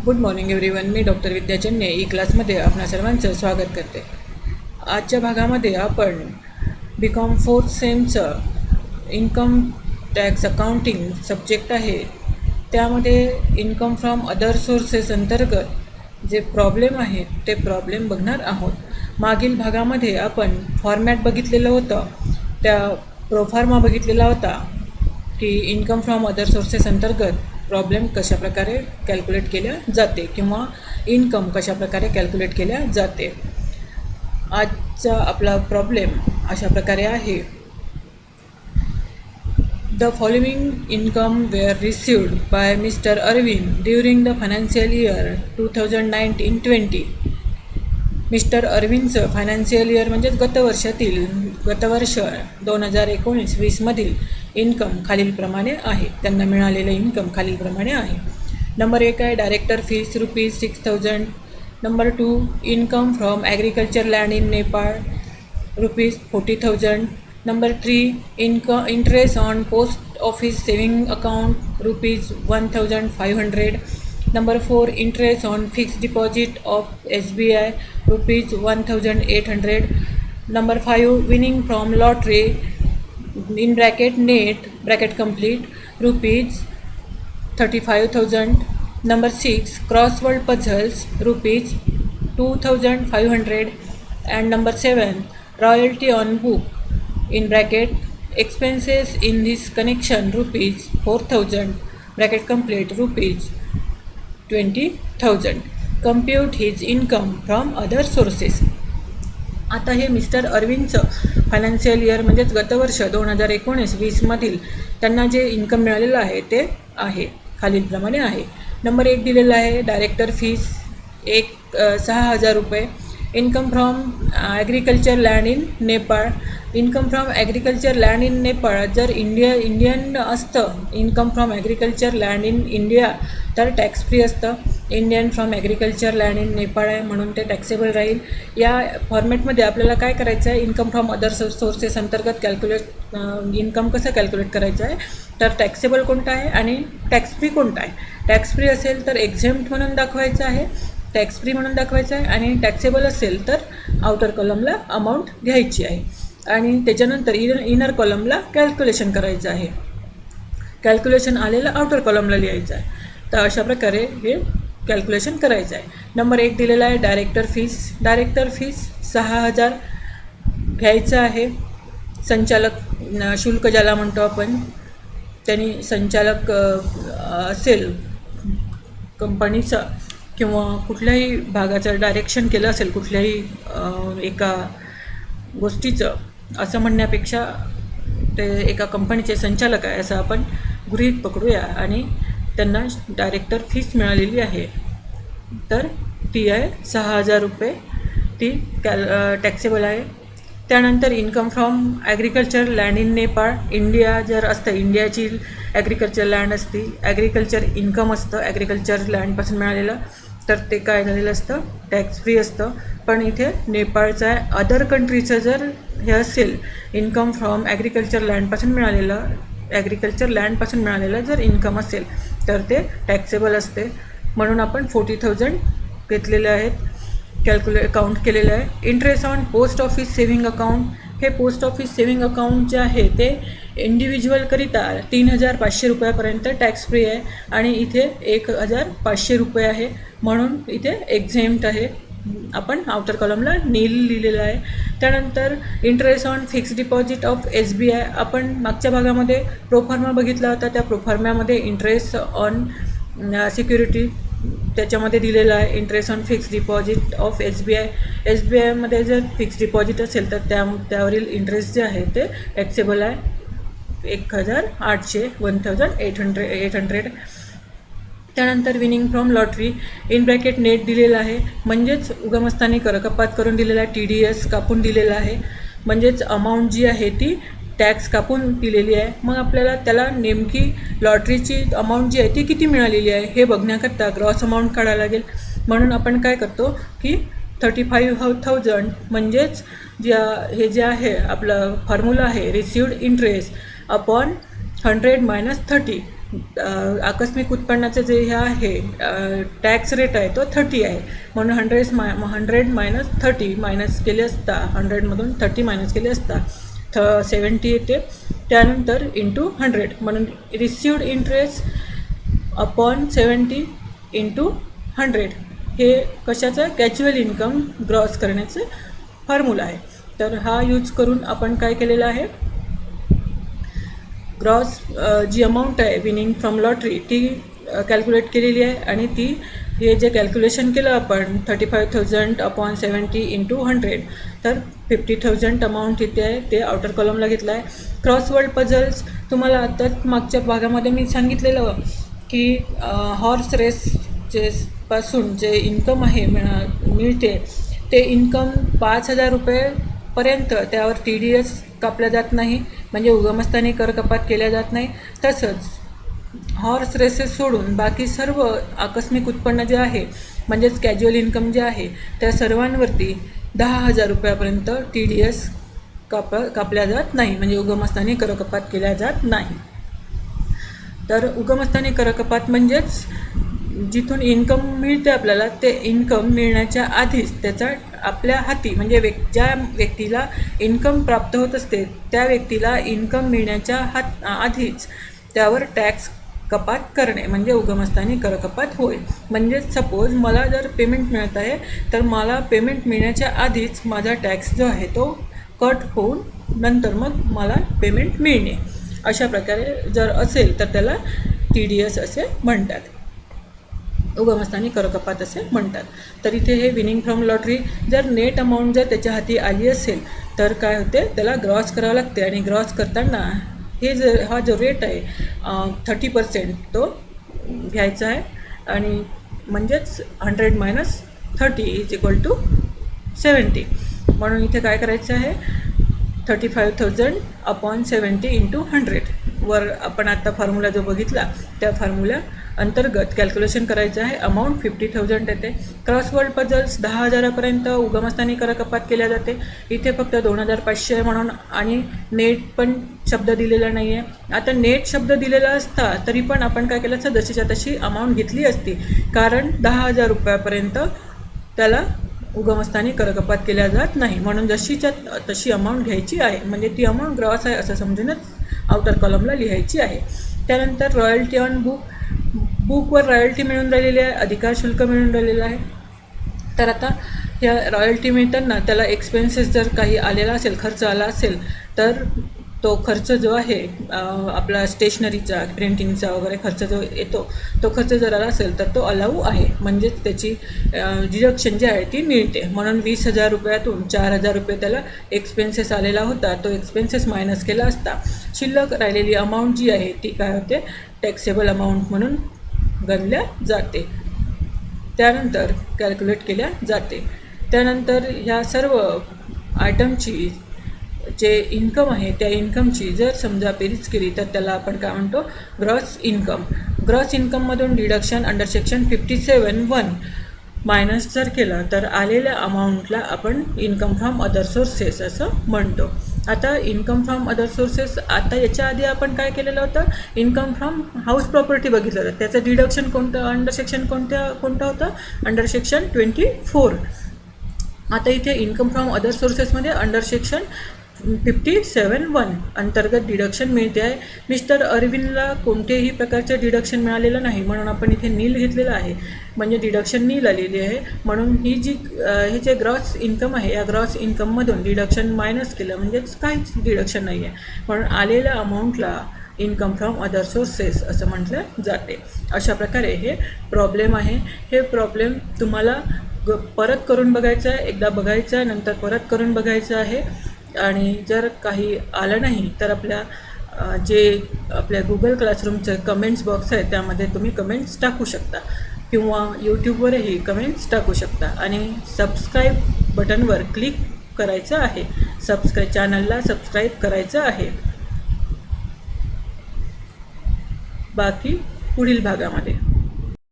Good morning everyone. मी doctor Vidya Channe E क्लासमध्ये आपणा सर्वांचं स्वागत करते. आजच्या भागामध्ये आपण BCom फोर्थ सेमचं इन्कम टॅक्स अकाउंटिंग सब्जेक्ट आहे, त्यामध्ये इन्कम फ्रॉम अदर सोर्सेस अंतर्गत जे प्रॉब्लेम आहेत ते प्रॉब्लेम बघणार आहोत. मागील भागामध्ये आपण फॉर्मॅट बघितलेलं होतं, त्या प्रोफार्मा बघितलेला होता की इन्कम फ्रॉम अदर सोर्सेस अंतर्गत प्रॉब्लेम कशाप्रकारे कॅल्क्युलेट केल्या जाते किंवा इन्कम कशाप्रकारे कॅल्क्युलेट केल्या जाते. आजचा आपला प्रॉब्लेम अशा प्रकारे आहे. The following income were received by mister Arvind during the financial year 2019-20. Mister अरविंदचं फायनान्शियल इयर म्हणजेच गतवर्ष 2019-20मधील इन्कम खालीलप्रमाणे आहे. त्यांना मिळालेलं इन्कम खालीलप्रमाणे आहे. नंबर 1 आहे director fees ₹6,000. Number 2 income from agriculture land in Nepal ₹40,000. Number 3 interest on post office saving account ₹1,500. Number 4 interest on fixed deposit of SBI ₹1,800. Number 5 winning from lottery in bracket net bracket complete ₹35,000. Number 6 crossword puzzles ₹2,500. And number 7 royalty on book in bracket expenses in this connection ₹4,000 bracket complete ₹20,000. compute his income from other sources. आता हे mister अरविंदचं financial year म्हणजेच गतवर्ष 2019-20मधील त्यांना जे income मिळालेलं आहे ते आहे खालीलप्रमाणे आहे. नंबर 1 दिलेला आहे director fees ₹6,000. Income from agriculture land in Nepal. Income from agriculture land in Nepal जर इंडियन असतं income from agriculture land in India तर टॅक्स फ्री असतं. Indian from agriculture land in Nepal आहे म्हणून ते टॅक्सेबल राहील. या फॉर्मॅटमध्ये आपल्याला काय करायचं आहे, इन्कम फ्रॉम अदर सोर्सेस अंतर्गत इन्कम कसं कॅल्क्युलेट करायचं आहे, तर टॅक्सेबल कोणता आहे आणि टॅक्स फ्री कोणता आहे. टॅक्स फ्री असेल तर एक्झेम्प्ट म्हणून दाखवायचं आहे, टॅक्स फ्री म्हणून दाखवायचं आहे, आणि टॅक्सेबल असेल तर आउटर कॉलमला अमाऊंट घ्यायची आहे आणि त्याच्यानंतर इनर कॉलमला कॅल्क्युलेशन करायचं आहे. कॅल्क्युलेशन आलेलं आउटर कॉलमला लिहायचं आहे. तर अशा प्रकारे हे कॅल्क्युलेशन करायचं आहे. नंबर 1 दिलेला आहे डायरेक्टर फीस 6,000 घ्यायचं आहे. संचालक शुल्क ज्याला म्हणतो आपण, त्यांनी संचालक असेल कंपनीचा किंवा कुठल्याही भागाचं डायरेक्शन केलं असेल कुठल्याही एका गोष्टीचं, असं म्हणण्यापेक्षा ते एका कंपनीचे संचालक आहे असं आपण गृहीत पकडूया आणि त्यांना डायरेक्टर फीस मिळालेली आहे तर ती आहे ₹6,000. ती टॅक्सेबल आहे. त्यानंतर income from agriculture land in Nepal. India जर असतं, इंडियाची ॲग्रिकल्चर लँड असती, ॲग्रिकल्चर इन्कम असतं ॲग्रिकल्चर लँडपासून मिळालेलं, तर ते काय झालेलं असतं, टॅक्स फ्री असतं. पण इथे नेपाळचं आहे. अदर कंट्रीचं जर हे असेल इन्कम फ्रॉम ॲग्रिकल्चर लँडपासून मिळालेलं जर इन्कम असेल तर ते टॅक्सेबल असते. म्हणून आपण 40,000 घेतलेले आहेत, काउंट केलेलं आहे. Interest on post office saving account. हे पोस्ट ऑफिस सेव्हिंग अकाउंट जे आहे ते इंडिव्हिज्युअलकरिता ₹3,500 टॅक्स फ्री आहे आणि इथे ₹1,500 आहे म्हणून इथे एक्झेम्प्ट आहे. आपण आउटर कॉलमला नील लिहिलेलं आहे. त्यानंतर interest on fixed deposit of SBI. आपण मागच्या भागामध्ये प्रोफॉर्मा बघितला होता, त्या प्रोफॉर्म्यामध्ये इंटरेस्ट ऑन सिक्युरिटी त्याच्यामध्ये दिलेलं आहे. Interest on fixed deposit of SBIमध्ये जर फिक्स्ड डिपॉझिट असेल तर त्यावरील इंटरेस्ट जे आहे ते टॅक्सेबल आहे. 1,800. त्यानंतर winning from lottery in bracket net दिलेलं आहे, म्हणजेच उगमस्थानी कपात करून दिलेला आहे, TDS कापून दिलेला आहे, म्हणजेच अमाऊंट जी आहे ती टॅक्स कापून दिलेली आहे. मग आपल्याला त्याला नेमकी लॉटरीची अमाऊंट जी आहे ती किती मिळालेली आहे हे बघण्याकरता ग्रॉस अमाऊंट काढायला लागेल. म्हणून आपण काय करतो की 35,000 म्हणजेच हे जे आहे आपलं फॉर्म्युला आहे रिसिव्ड इंटरेस्ट अपॉन 100 - 30. आकस्मिक उत्पन्नाचं जे हे आहे टॅक्स रेट आहे तो 30 आहे, म्हणून 100 मायनस 30 मायनस केले असता 100मधून 30 मायनस केले असता 70 येते. त्यानंतर इंटू 100 म्हणून रिसिव्ड इंटरेस्ट अपॉन 70 इंटू 100 हे कशाचं कॅज्युअल इन्कम ग्रॉस करण्याचं फॉर्म्युला आहे. तर हा यूज करून आपण काय केलेलं आहे, ग्रॉस जी अमाऊंट आहे विनिंग फ्रॉम लॉटरी ती कॅल्क्युलेट केलेली आहे आणि ती हे जे कॅल्क्युलेशन केलं आपण 35,000 अपॉन 70 इंटू 100 तर 50,000 अमाऊंट इथे आहे ते आउटर कॉलमला घेतलं आहे. क्रॉसवर्ड पझल्स तुम्हाला आत्ताच मागच्या भागामध्ये मी सांगितलेलं की हॉर्स रेसचे पासून जे इन्कम आहे मिळते ते इन्कम 5,000 रुपयेपर्यंत त्यावर TDS कापल्या जात नाही, म्हणजे उगमस्थानी कर कपात केल्या जात नाही. तसंच हॉर्स रेसेस सोडून बाकी सर्व आकस्मिक उत्पन्न जे आहे म्हणजेच कॅज्युअल इन्कम जे आहे त्या सर्वांवरती 10,000 रुपयापर्यंत TDS कापल्या जात नाही, म्हणजे उगमस्थानी कर कपात केल्या जात नाही. तर उगमस्थानी कर कपात म्हणजेच जिथून इन्कम मिळते आपल्याला ते इन्कम मिळण्याच्या आधीच त्याचा आपल्या हाती म्हणजे ज्या व्यक्तीला इन्कम प्राप्त होत असते त्या व्यक्तीला इन्कम मिळण्याच्या आधीच त्यावर टॅक्स कपात करणे म्हणजे उगमस्थानी कर कपात होय. म्हणजे सपोज मला जर पेमेंट मिळत आहे तर मला पेमेंट मिळण्याच्या आधीच माझा टॅक्स जो आहे तो कट होऊन नंतर मग मला पेमेंट मिळणे, अशा प्रकारे जर असेल तर त्याला TDS असे म्हणतात, उगमस्थानी कर कपात असे म्हणतात. तर इथे हे विनिंग फ्रॉम लॉटरी जर नेट अमाऊंट जर त्याच्या हाती आली असेल तर काय होते, त्याला ग्रॉस करावं लागते आणि ग्रॉस करताना हा जो रेट आहे 30% तो घ्यायचा आहे आणि म्हणजेच 100 मायनस 30 इज इक्वल टू 70. म्हणून इथे काय करायचं आहे 35,000 अपॉन 70 इंटू 100 वर आपण आता फॉर्म्युला जो बघितला त्या फॉर्म्युला अंतर्गत कॅल्क्युलेशन करायचं आहे. अमाऊंट 50,000 येते. क्रॉसवर्ड पझल्स 10,000पर्यंत उगमस्थानी कर कपात केल्या जाते. इथे फक्त 2,500 आहे म्हणून आणि नेट पण शब्द दिलेला नाही आहे. आता नेट शब्द दिलेला असता तरी पण आपण काय केलं असतं जशीच्या तशी अमाऊंट घेतली असती, कारण 10,000 रुपयापर्यंत त्याला उगमस्थानी कर कपात केल्या जात नाही, म्हणून जशीच्या तशी अमाऊंट घ्यायची आहे, म्हणजे ती अमाऊंट ग्रॉस आहे असं समजूनच आउटर कॉलमला लिहायची आहे. त्यानंतर रॉयल्टी ऑन बुकवर रॉयल्टी मिळून राहिलेली आहे, अधिकार शुल्क मिळून राहिलेलं आहे. तर आता ह्या रॉयल्टी मिळताना त्याला एक्सपेन्सेस जर काही आलेला असेल, खर्च आला असेल तर तो खर्च जो आहे आपला स्टेशनरीचा प्रिंटिंगचा वगैरे खर्च जो येतो तो खर्च जर आला असेल तर तो अलाऊ आहे, म्हणजेच त्याची डिडक्शन जी आहे ती मिळते. म्हणून 20,000 रुपयातून 4,000 रुपये त्याला एक्सपेन्सेस आलेला होता, तो एक्सपेन्सेस मायनस केला असता शिल्लक राहिलेली अमाऊंट जी आहे ती काय होते टॅक्सेबल अमाऊंट म्हणून गणल्या जाते, त्यानंतर कॅल्क्युलेट केल्या जाते. त्यानंतर ह्या सर्व आयटमची जे इन्कम आहे त्या इन्कमची जर समजा बेरीज केली तर त्याला आपण काय म्हणतो ग्रॉस इन्कम. ग्रॉस इन्कममधून डिडक्शन अंडर सेक्शन 57(1) मायनस जर केलं तर आलेल्या अमाऊंटला आपण इन्कम फ्रॉम अदर सोर्सेस असं म्हणतो. आता इन्कम फ्रॉम अदर सोर्सेस आता याच्या आधी आपण काय केलेलं होतं, इन्कम फ्रॉम हाऊस प्रॉपर्टी बघितलं होतं, त्याचं डिडक्शन कोणतं अंडर सेक्शन कोणतं होतं अंडर सेक्शन 24. आता इथे इन्कम फ्रॉम अदर सोर्सेसमध्ये अंडर सेक्शन 57(1) अंतर्गत डिडक्शन मिळते आहे. मिस्टर अरविंदला कोणतेही प्रकारचे डिडक्शन मिळालेलं नाही म्हणून आपण इथे नील घेतलेलं आहे, म्हणजे डिडक्शन नील आलेली आहे. म्हणून हे जे ग्रॉस इन्कम आहे या ग्रॉस इन्कममधून डिडक्शन मायनस केलं म्हणजेच काहीच डिडक्शन नाही आहे, म्हणून आलेल्या अमाऊंटला इन्कम फ्रॉम अदर सोर्सेस असं म्हटलं जाते. अशा प्रकारे हे प्रॉब्लेम आहे. हे प्रॉब्लेम तुम्हाला परत करून बघायचं आहे, एकदा बघायचं आहे नंतर परत करून बघायचं आहे. आणि जर काही आलं नाही तर आपल्या गुगल क्लासरूमचं कमेंट्स बॉक्स आहे त्यामध्ये तुम्ही कमेंट्स टाकू शकता किंवा यूट्यूबवरही कमेंट्स टाकू शकता. आणि सबस्क्राईब बटनवर क्लिक करायचं आहे, चॅनलला सबस्क्राईब करायचं आहे. बाकी पुढील भागामध्ये